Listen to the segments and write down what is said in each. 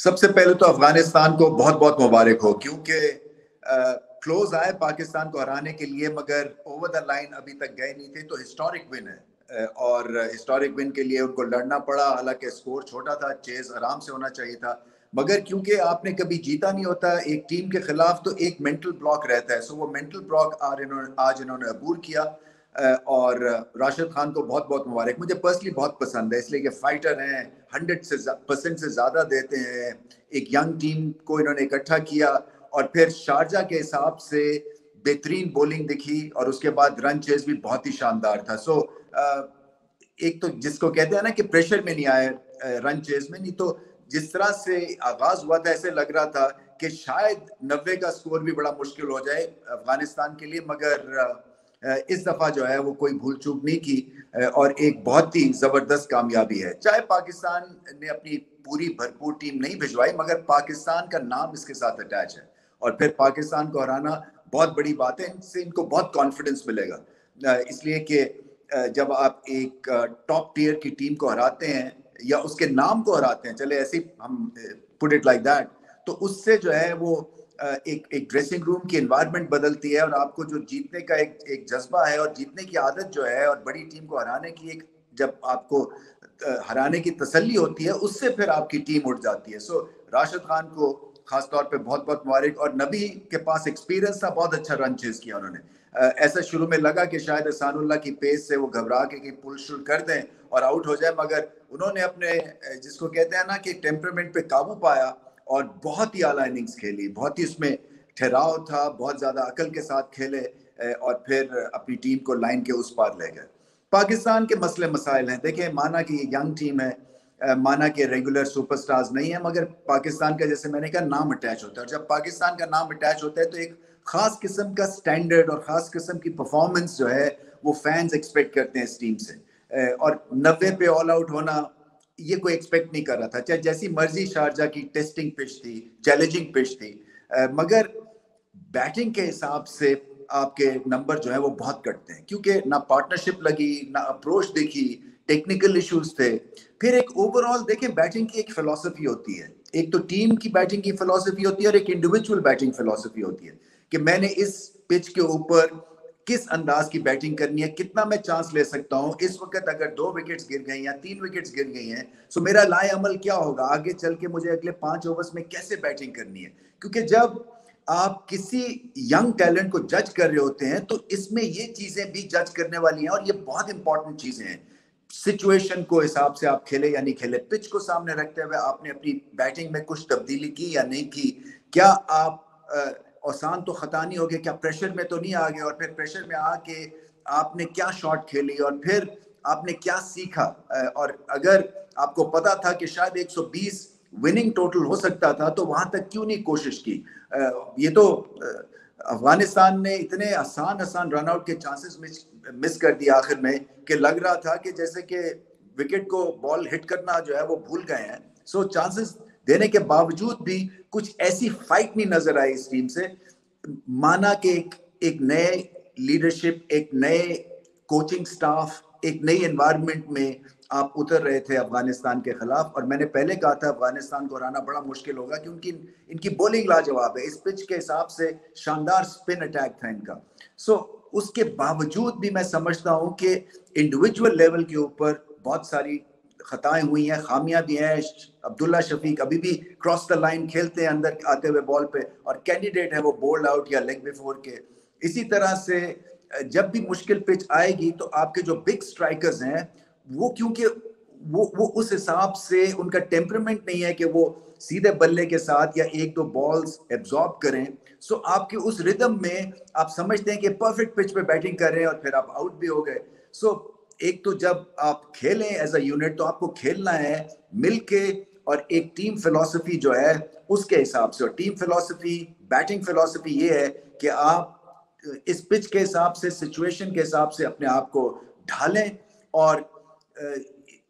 सबसे पहले तो अफगानिस्तान को बहुत बहुत मुबारक हो, क्योंकि क्लोज आए पाकिस्तान को हराने के लिए, मगर ओवर द लाइन अभी तक गए नहीं थे। तो हिस्टोरिक विन है, और हिस्टोरिक विन के लिए उनको लड़ना पड़ा। हालांकि स्कोर छोटा था, चेज आराम से होना चाहिए था, मगर क्योंकि आपने कभी जीता नहीं होता एक टीम के खिलाफ, तो एक मेंटल ब्लॉक रहता है। सो वो मेंटल ब्लॉक आज इन्होंने अबूर किया। और राशिद खान को बहुत बहुत मुबारक। मुझे पर्सनली बहुत पसंद है, इसलिए कि फाइटर हैं, 100% से ज़्यादा देते हैं। एक यंग टीम को इन्होंने इकट्ठा किया, और फिर शारजा के हिसाब से बेहतरीन बॉलिंग दिखी, और उसके बाद रन चेज भी बहुत ही शानदार था। सो एक तो जिसको कहते हैं ना कि प्रेशर में नहीं आए रन चेज में, नहीं तो जिस तरह से आगाज हुआ था ऐसे लग रहा था कि शायद 90 का स्कोर भी बड़ा मुश्किल हो जाए अफगानिस्तान के लिए, मगर इस दफा जो है वो कोई भूल चूक नहीं की, और एक बहुत ही जबरदस्त कामयाबी है। चाहे पाकिस्तान ने अपनी पूरी भरपूर टीम नहीं भिजवाई, मगर पाकिस्तान का नाम इसके साथ अटैच है, और फिर पाकिस्तान को हराना बहुत बड़ी बात है। इनसे इनको बहुत कॉन्फिडेंस मिलेगा, इसलिए कि जब आप एक टॉप टियर की टीम को हराते हैं या उसके नाम को हराते हैं, चले ऐसे हम पुट इट लाइक दैट, तो उससे जो है वो एक ड्रेसिंग रूम की एनवायरनमेंट बदलती है, और आपको जो जीतने का एक जज्बा है और जीतने की आदत जो है, और बड़ी टीम को हराने की एक, जब आपको हराने की तसल्ली होती है, उससे फिर आपकी टीम उठ जाती है। सो राशिद खान को खास तौर पे बहुत बहुत मुबारक। और नबी के पास एक्सपीरियंस था, बहुत अच्छा रन चेज किया उन्होंने। ऐसा शुरू में लगा कि शायद एहसानुल्लाह की पेस से वो घबरा के पुल शुल कर दें और आउट हो जाए, मगर उन्होंने अपने जिसको कहते हैं ना कि टेम्परामेंट पे काबू पाया, और बहुत ही आला इनिंग्स खेली, बहुत ही उसमें ठहराव था, बहुत ज्यादा अकल के साथ खेले, और फिर अपनी टीम को लाइन के उस पार ले गए। पाकिस्तान के मसले मसाइल हैं, देखिए माना कि ये यंग टीम है, माना कि रेगुलर सुपरस्टार्स नहीं है, मगर पाकिस्तान का, जैसे मैंने कहा, नाम अटैच होता है, और जब पाकिस्तान का नाम अटैच होता है तो एक खास किस्म का स्टैंडर्ड और खास किस्म की परफॉर्मेंस जो है वो फैंस एक्सपेक्ट करते हैं इस टीम से। और 90 पे ऑल आउट होना, ये कोई एक्सपेक्ट नहीं कर रहा था, चाहे जैसी मर्जी शारजा की टेस्टिंग पिच थी, चैलेंजिंग पिच थी, मगर बैटिंग के हिसाब से आपके नंबर जो है वो बहुत कटते हैं, क्योंकि ना पार्टनरशिप लगी, ना अप्रोच देखी, टेक्निकल इश्यूज थे। फिर एक ओवरऑल देखें, बैटिंग की एक फिलॉसफी होती है, एक तो टीम की बैटिंग की फिलॉसफी होती है, और एक इंडिविजुअल बैटिंग फिलॉसफी होती है कि मैंने इस पिच के ऊपर किस अंदाज की बैटिंग करनी है, कितना मैं चांस ले सकता हूं। इस वक्त अगर 2 विकेट्स गिर गई या 3 विकेट्स गिर गई हैं, तो मेरा लाए अमल क्या होगा आगे चल के, मुझे अगले 5 ओवर्स में कैसे बैटिंग करनी है। क्योंकि जब आप किसी यंग टैलेंट को जज कर रहे होते हैं, तो इसमें ये चीजें भी जज करने वाली हैं, और ये बहुत इंपॉर्टेंट चीजें हैं। सिचुएशन को हिसाब से आप खेले या नहीं खेले, पिच को सामने रखते हुए आपने अपनी बैटिंग में कुछ तब्दीली की या नहीं की, क्या आप आसान तो खता नहीं हो गए, क्या प्रेशर में तो नहीं आ गए, और फिर प्रेशर में आके आपने क्या शॉट खेली, और फिर आपने क्या सीखा। और अगर आपको पता था कि शायद 120 विनिंग टोटल हो सकता था, तो वहां तक क्यों नहीं कोशिश की। ये तो अफगानिस्तान ने इतने आसान आसान रन आउट के चांसेस मिस कर दिया आखिर में, कि लग रहा था कि जैसे कि विकेट को बॉल हिट करना जो है वो भूल गए हैं। सो चांसेस देने के बावजूद भी कुछ ऐसी फाइट नहीं नजर आई इस टीम से। माना कि एक नए लीडरशिप, एक नए कोचिंग स्टाफ, एक नई एनवायरनमेंट में आप उतर रहे थे अफगानिस्तान के खिलाफ, और मैंने पहले कहा था अफगानिस्तान को हराना बड़ा मुश्किल होगा, क्योंकि इनकी बॉलिंग लाजवाब है, इस पिच के हिसाब से शानदार स्पिन अटैक था इनका। सो उसके बावजूद भी मैं समझता हूं कि इंडिविजुअल लेवल के ऊपर बहुत सारी खताएं हुई हैं, खामियां भी हैं। अब्दुल्ला शफीक अभी भी क्रॉस द लाइन खेलते हैं अंदर आते हुए बॉल पे, और कैंडिडेट है वो बोल्ड आउट या लेग बिफोर के। इसी तरह से जब भी मुश्किल पिच आएगी, तो आपके जो बिग स्ट्राइकर्स हैं, वो क्योंकि वो उस हिसाब से उनका टेम्परामेंट नहीं है कि वो सीधे बल्ले के साथ या एक दो बॉल्स एब्जॉर्ब करें। सो आपके उस रिदम में आप समझते हैं कि परफेक्ट पिच पे बैटिंग कर रहे हैं, और फिर आप आउट भी हो गए। सो एक तो जब आप खेलें एज अ यूनिट, तो आपको खेलना है मिलके, और एक टीम फिलॉसफी जो है उसके हिसाब से। और टीम फिलॉसफी, बैटिंग फिलॉसफी ये है कि आप इस पिच के हिसाब से, सिचुएशन के हिसाब से अपने आप को ढालें, और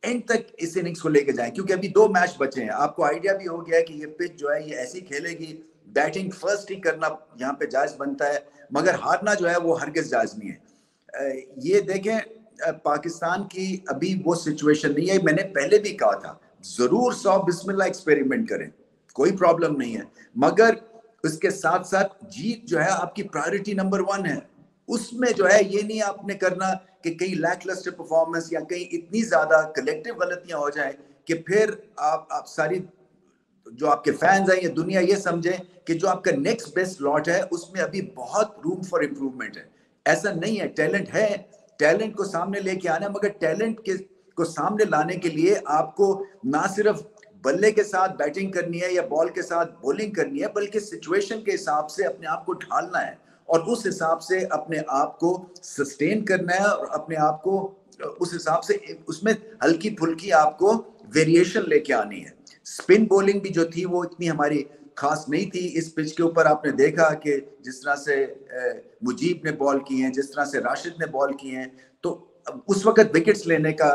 एंड तक इस इनिंग्स को लेके जाएं, क्योंकि अभी 2 मैच बचे हैं। आपको आइडिया भी हो गया है कि ये पिच जो है ये ऐसी खेलेगी, बैटिंग फर्स्ट ही करना यहाँ पे जायज बनता है, मगर हारना जो है वो हरगिज जायज नहीं है। ये देखें, पाकिस्तान की अभी वो सिचुएशन नहीं है। मैंने पहले भी कहा था, जरूर 100 बिस्मिल्लाह एक्सपेरिमेंट करें, कोई प्रॉब्लम नहीं है, मगर उसके साथ साथ जीत जो है आपकी प्रायोरिटी नंबर 1 है। उसमें जो है ये नहीं आपने करना कि कहीं लैकलस्टर परफॉर्मेंस या कहीं इतनी ज्यादा कलेक्टिव गलतियां हो जाए कि फिर आप सारी जो आपके फैंस हैं, ये दुनिया ये समझे कि जो आपका नेक्स्ट बेस्ट लॉट है उसमें अभी बहुत रूम फॉर इम्प्रूवमेंट है। ऐसा नहीं है, टैलेंट है, टैलेंट को सामने लेके आना, मगर टैलेंट के को सामने लाने के लिए आपको ना सिर्फ बल्ले के साथ बैटिंग करनी है या बॉल के साथ बॉलिंग करनी है, बल्कि सिचुएशन के हिसाब से अपने आप को ढालना है और उस हिसाब से अपने आप को सस्टेन करना है और अपने आप को उस हिसाब से उसमें हल्की फुल्की आपको वेरिएशन लेके आनी है। स्पिन बॉलिंग भी जो थी वो इतनी हमारी खास नहीं थी इस पिच के ऊपर। आपने देखा कि जिस तरह से मुजीब ने बॉल की हैं, जिस तरह से राशिद ने बॉल की हैं, तो उस वक्त विकेट्स लेने का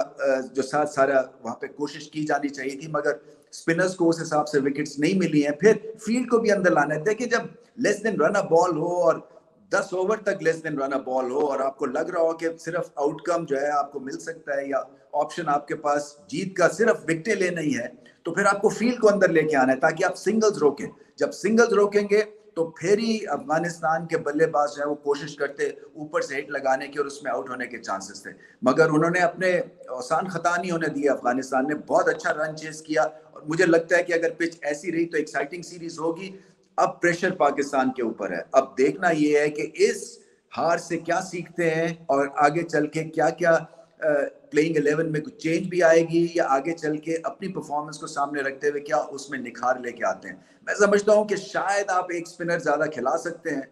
जो साथ सारा वहां पे कोशिश की जानी चाहिए थी, मगर स्पिनर्स को उस हिसाब से विकेट्स नहीं मिली हैं। फिर फील्ड को भी अंदर लाना है। देखिए, जब less than run a ball हो और 10 ओवर तक less than run a ball हो और आपको लग रहा हो कि सिर्फ आउटकम जो है आपको मिल सकता है या ऑप्शन आपके पास जीत का सिर्फ विकेटें लेना ही है, तो फिर आपको फील्ड को अंदर लेके आना है ताकि आप सिंगल्स रोकें। जब सिंगल्स रोकेंगे तो फिर ही अफगानिस्तान के बल्लेबाज जो है वो कोशिश करते ऊपर से हिट लगाने की और उसमें आउट होने के चांसेस थे, मगर उन्होंने अपने आसान खता नहीं होने दिया। अफगानिस्तान ने बहुत अच्छा रन चेस किया और मुझे लगता है कि अगर पिच ऐसी रही तो एक्साइटिंग सीरीज होगी। अब प्रेशर पाकिस्तान के ऊपर है, अब देखना ये है कि इस हार से क्या सीखते हैं और आगे चल के क्या क्या प्लेइंग 11 में कुछ चेंज भी आएगी या आगे चल के अपनी परफॉर्मेंस को सामने रखते हुए क्या उसमें निखार लेके आते हैं। मैं समझता हूं कि शायद आप एक स्पिनर ज्यादा खिला सकते हैं,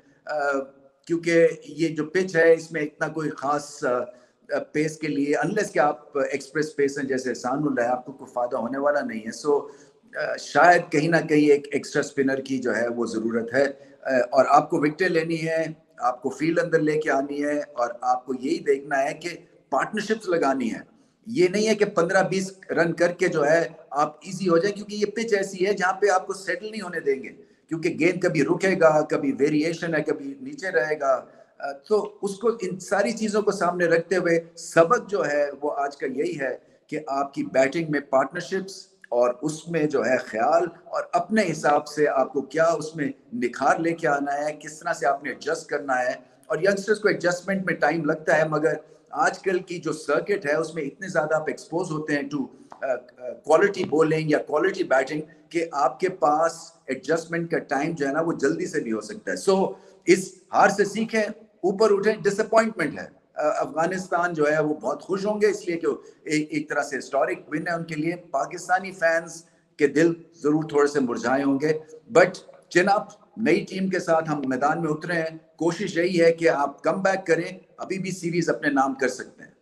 क्योंकि ये जो पिच है इसमें इतना कोई खास पेस के लिए अनलेस कि आप एक्सप्रेस पेस हैं जैसे एहसानुल्लाह है, आपको कोई फायदा होने वाला नहीं है। सो शायद कहीं ना कहीं एक एक्स्ट्रा स्पिनर की जो है वो जरूरत है और आपको विकेटें लेनी है, आपको फील्ड अंदर लेके आनी है और आपको यही देखना है कि पार्टनरशिप्स लगानी है। ये नहीं है कि 15-20 रन करके जो है आप इजी हो जाए, क्योंकि ये पिच ऐसी है जहां पे आपको सेटल नहीं होने देंगे, क्योंकि गेंद कभी रुकेगा, कभी वेरिएशन है, कभी नीचे रहेगा। तो उसको इन सारी चीजों को सामने रखते हुए सबक जो है वो आज का यही है कि आपकी बैटिंग में पार्टनरशिप्स और उसमें जो है ख्याल और अपने हिसाब से आपको क्या उसमें निखार लेके आना है, किस तरह से आपने एडजस्ट करना है। और यंगस्टर्स को एडजस्टमेंट में टाइम लगता है, मगर आजकल की जो सर्किट है उसमें इतने ज्यादा आप एक्सपोज होते हैं टू क्वालिटी बॉलिंग या क्वालिटी बैटिंग कि आपके पास एडजस्टमेंट का टाइम जो है ना वो जल्दी से भी हो सकता है। सो इस हार से सीखें, ऊपर उठें। डिसअपॉइंटमेंट है, अफगानिस्तान जो है वो बहुत खुश होंगे इसलिए कि एक तरह से हिस्टोरिक विन है उनके लिए। पाकिस्तानी फैंस के दिल जरूर थोड़े से मुरझाए होंगे, बट चिन अप, नई टीम के साथ हम मैदान में उतरे हैं। कोशिश यही है कि आप कम बैक करें, अभी भी सीरीज अपने नाम कर सकते हैं।